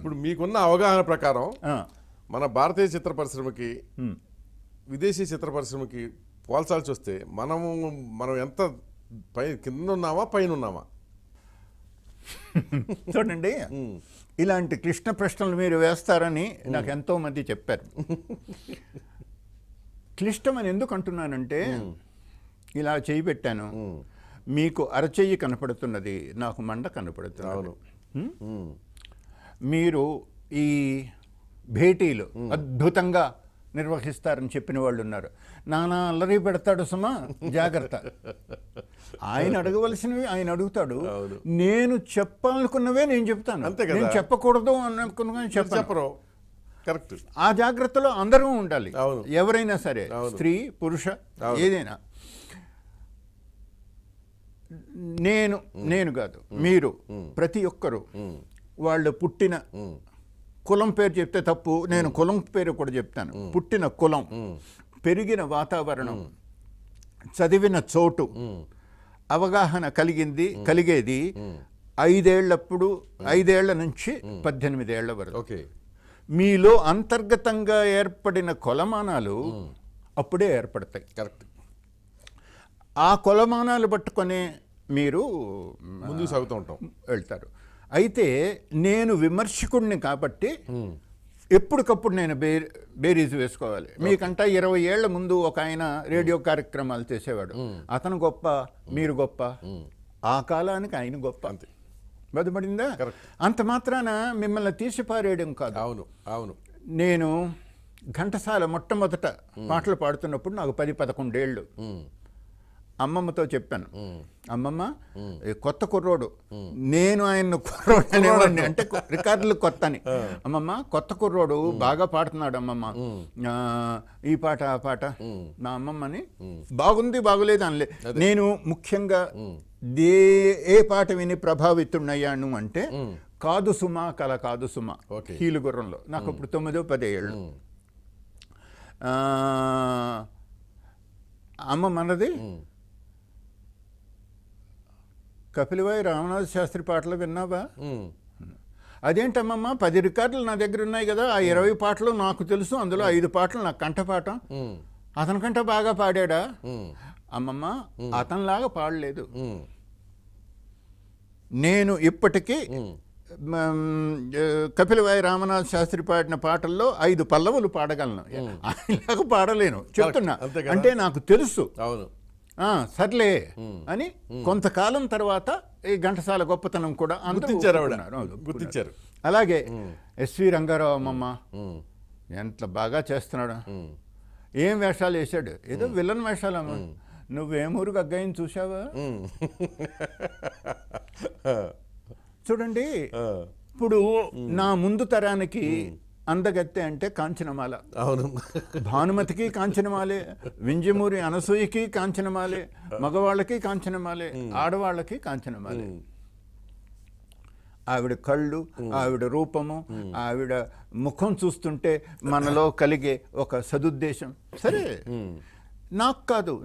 ఇప్పుడు మీకున్న అవగాహన ప్రకారం మన భారతీయ చిత్ర పరిశ్రమకి విదేశీ చిత్ర పరిశ్రమకి పోల్చాల్సి వస్తే మనం ఎంత కింద ఉన్నామా పైన ఉన్నామా? చూడండి, ఇలాంటి క్లిష్ట ప్రశ్నలు మీరు వేస్తారని నాకు ఎంతో మంది చెప్పారు. క్లిష్టం అని ఎందుకు అంటున్నానంటే, ఇలా చేయి పెట్టాను, మీకు అరచెయ్యి కనపడుతున్నది, నాకు మండ కనపడుతున్నది. మీరు ఈ భేటీలు అద్భుతంగా నిర్వహిస్తారని చెప్పిన వాళ్ళు ఉన్నారు. నానా అల్లరి పెడతాడు సుమా, జాగ్రత్త. ఆయన అడగవలసినవి ఆయన అడుగుతాడు, నేను చెప్పాలనుకున్నవే నేను చెప్తాను, నేను చెప్పకూడదు అనుకున్నా చెప్పరు. కరెక్ట్. ఆ జాగ్రత్తలో అందరూ ఉండాలి, ఎవరైనా సరే, స్త్రీ పురుష ఏదైనా. నేను కాదు, మీరు ప్రతి ఒక్కరూ వాళ్ళు పుట్టిన కులం పేరు చెప్తే తప్పు, నేను కులం పేరు కూడా చెప్తాను. పుట్టిన కులం, పెరిగిన వాతావరణం, చదివిన చోటు, అవగాహన కలిగేది 5 ఏళ్ల నుంచి 18 ఏళ్ల వరకు. మీలో అంతర్గతంగా ఏర్పడిన కొలమానాలు అప్పుడే ఏర్పడతాయి. కరెక్ట్. ఆ కొలమానాలు పట్టుకొని మీరు ముందుకు సాగుతూ ఉంటాం, వెళ్తారు. అయితే నేను విమర్శకుడిని కాబట్టి ఎప్పటికప్పుడు నేను బేరీజు వేసుకోవాలి. మీకంటా 20 ఏళ్ల ముందు ఒక ఆయన రేడియో కార్యక్రమాలు చేసేవాడు, అతను గొప్ప, మీరు గొప్ప. ఆ కాలానికి ఆయన గొప్ప, అంతే. బదుపడిందా? అంత మాత్రాన మిమ్మల్ని తీసి పారేయడం కాదు. అవును అవును. నేను ఘంటసాల మొట్టమొదట పాటలు పాడుతున్నప్పుడు నాకు 10-11 ఏళ్ళు. అమ్మమ్మతో చెప్పాను, అమ్మమ్మ కొత్త కుర్రోడు, నేను ఆయన కుర్రోడు అనేవాడిని, అంటే రికార్డులు కొత్త అని. అమ్మమ్మ కొత్త కుర్రోడు బాగా పాడుతున్నాడు అమ్మమ్మ, ఈ పాట ఆ పాట. నా అమ్మమ్మని బాగుంది బాగులేదు అనలే. నేను ముఖ్యంగా ఏ పాట విని ప్రభావితున్నయ్యాను అంటే, కాదు సుమా కల కాదు సుమా, కీలుగుర్రంలో. నాకు ఇప్పుడు 9-10 ఏళ్ళు. అమ్మ మనది కపిలవాయి రామనాథ శాస్త్రి పాటలు విన్నావా? అదేంటమ్మమ్మ 10 రికార్డులు నా దగ్గర ఉన్నాయి కదా, ఆ 20 పాటలు నాకు తెలుసు, అందులో 5 పాటలు నాకు కంఠపాఠం. అతనికంటే బాగా పాడాడా? అమ్మమ్మ అతనిలాగా పాడలేదు. నేను ఇప్పటికీ కపిలవాయి రామనాథ శాస్త్రి పాడిన పాటల్లో 5 పల్లవులు పాడగలను, ఆయనలాగా పాడలేను చెప్తున్నా. అంటే నాకు తెలుసు. అవును, సర్లే అని కొంతకాలం తర్వాత ఈ ఘంటసాల గొప్పతనం కూడా గుర్తించారు. అలాగే ఎస్వి రంగారావు అమ్మమ్మ ఎంత బాగా చేస్తున్నాడు, ఏం వేషాలు వేసాడు, ఏదో విలన్ వేషాలు. అమ్మ నువ్వేమూరు గగ్గయ్యని చూసావా? చూడండి, ఇప్పుడు నా ముందు తరానికి అందగత్తె అంటే కాంచనమాల. అవును, భానుమతికి కాంచనమాలే, వింజమూరి అనసూయకి కాంచనమాలే, మగవాళ్ళకి కాంచనమాలే, ఆడవాళ్ళకి కాంచనమాలే. ఆవిడ కళ్ళు, ఆవిడ రూపము, ఆవిడ ముఖం చూస్తుంటే మనలో కలిగే ఒక సదుద్దేశం. సరే, నాకు కాదు,